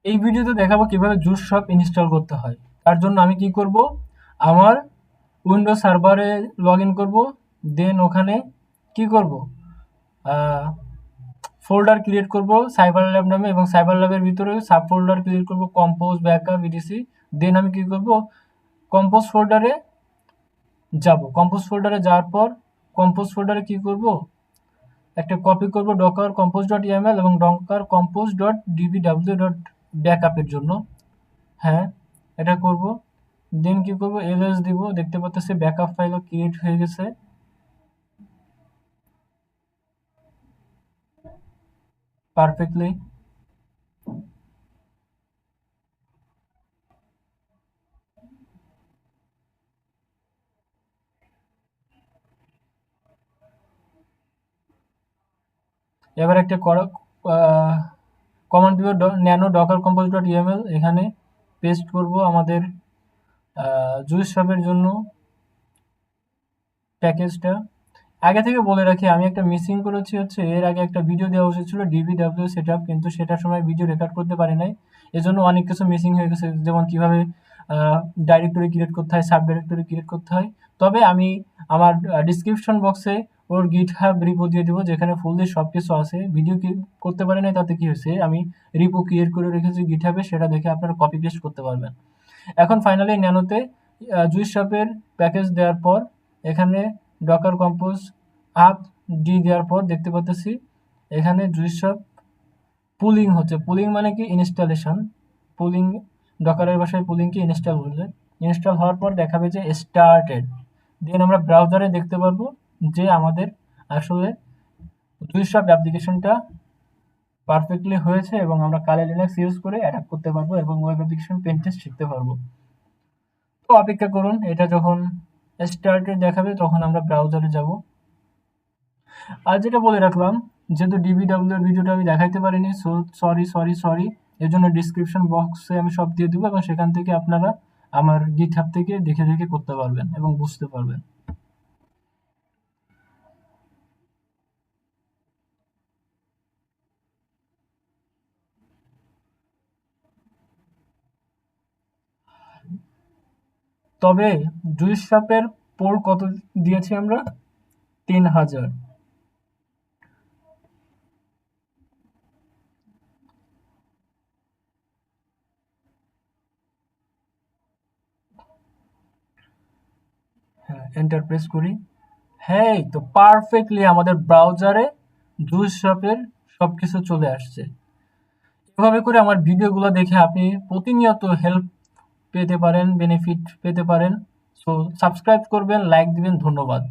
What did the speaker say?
এই ভিডিওতে দেখাবো কিভাবে জুস শপ ইনস্টল করতে হয়। তার জন্য আমি কি করব, আমার উইন্ডোজ সার্ভারে লগ ইন করবো। দেন ওখানে কি করব, ফোল্ডার ক্রিয়েট করব সাইবার ল্যাব নামে, এবং সাইবার ল্যাবের ভিতরে সাব ফোল্ডার ক্রিয়েট করব কম্পোজ, ব্যাকআপ, ইডিসি। দেন আমি কি করব, কম্পোজ ফোল্ডারে যাব। কম্পোজ ফোল্ডারে যাওয়ার পর কম্পোজ ফোল্ডারে কি করব, একটা কপি করব ডকার কম্পোজ ডট ইএমএল এবং docker compose dot DBW dot ব্যাকআপের জন্য। হ্যাঁ, এটা করব। দেন কি করব, এলএস দিব। দেখতে পাচ্ছেন ব্যাকআপ ফাইলও ক্রিয়েট হয়ে গেছে পারফেক্টলি। এবার একটা কমান্ড দিব, ন্যানো ডকার কম্পোজ ডট ইএমএল। এখানে পেস্ট করব আমাদের জুস শপের জন্য প্যাকেজটা। আগে থেকে বলে রাখি, আমি একটা মিসিং করেছি, হচ্ছে এর আগে একটা ভিডিও দেওয়া উচিত ছিল ডিবিডাব্লিউ সেটআপ, কিন্তু সেটার সময় ভিডিও রেকর্ড করতে পারি নাই। এজন্য অনেক কিছু মিসিং হয়ে গেছে, যেমন কিভাবে ডাইরেক্টরি ক্রিয়েট করতে হয়, সাব ডাইরেক্টরি ক্রিয়েট করতে হয়। তবে আমি আমার ডিসক্রিপশন বক্সে ওর গিটহাব রিপো দিয়ে দেবো, যেখানে ফুললি সব কিছু আছে। ভিডিও করতে পারি নাই, তাতে কি হয়েছে, আমি রিপো ক্রিয়েট করে রেখেছি গিটহাবে, সেটা দেখে আপনারা কপি পেস্ট করতে পারবেন। এখন ফাইনালি ন্যানোতে জুইস শপের প্যাকেজ দেওয়ার পর এখানে ডকার কম্পোজ আপ ডি দেওয়ার পর দেখতে পাচ্ছি এখানে জুইস শপ পুলিং হচ্ছে। পুলিং মানে কি, ইনস্টলেশন। পুলিং, ডকারের ভাষায় পুলিংকে ইনস্টল করলে, ইনস্টল হওয়ার পর দেখাবে যে স্টার্টেড। দেন আমরা ব্রাউজারে দেখতে পারবো যে আমাদের আসলে জুইস শপ অ্যাপ্লিকেশনটা পারফেক্টলি হয়েছে, এবং আমরা কালি লিনাক্স ইউজ করে অ্যাটাক করতে পারবো এবং ওয়েব অ্যাপ্লিকেশন পেন টেস্ট শিখতে পারবো। তো অপেক্ষা করুন, এটা যখন স্টার্টেড দেখাবে তখন আমরা ব্রাউজারে যাব। আর যেটা বলে রাখলাম, যেহেতু ডিবিডাব্লিউ এর ভিডিওটা আমি দেখাইতে পারিনি, সো সরি, এর জন্য ডিসক্রিপশন বক্সে আমি সব দিয়ে দেবো, এবং সেখান থেকে আপনারা আমার গিটহাব থেকে দেখে দেখে করতে পারবেন এবং বুঝতে পারবেন। তবে জুইস শপের পোর্ট কত দিয়েছি আমরা, 3000। হ্যাঁ, এন্টার প্রেস করি। হ্যাঁ, তো পারফেক্টলি আমাদের ব্রাউজারে জুইস শপের সবকিছু চলে আসছে। এভাবে করে আমার ভিডিওগুলো দেখে আপনি প্রতিনিয়ত হেল্প পেতে পারেন, বেনিফিট পেতে পারেন। সো সাবস্ক্রাইব করবেন, লাইক দিবেন। ধন্যবাদ।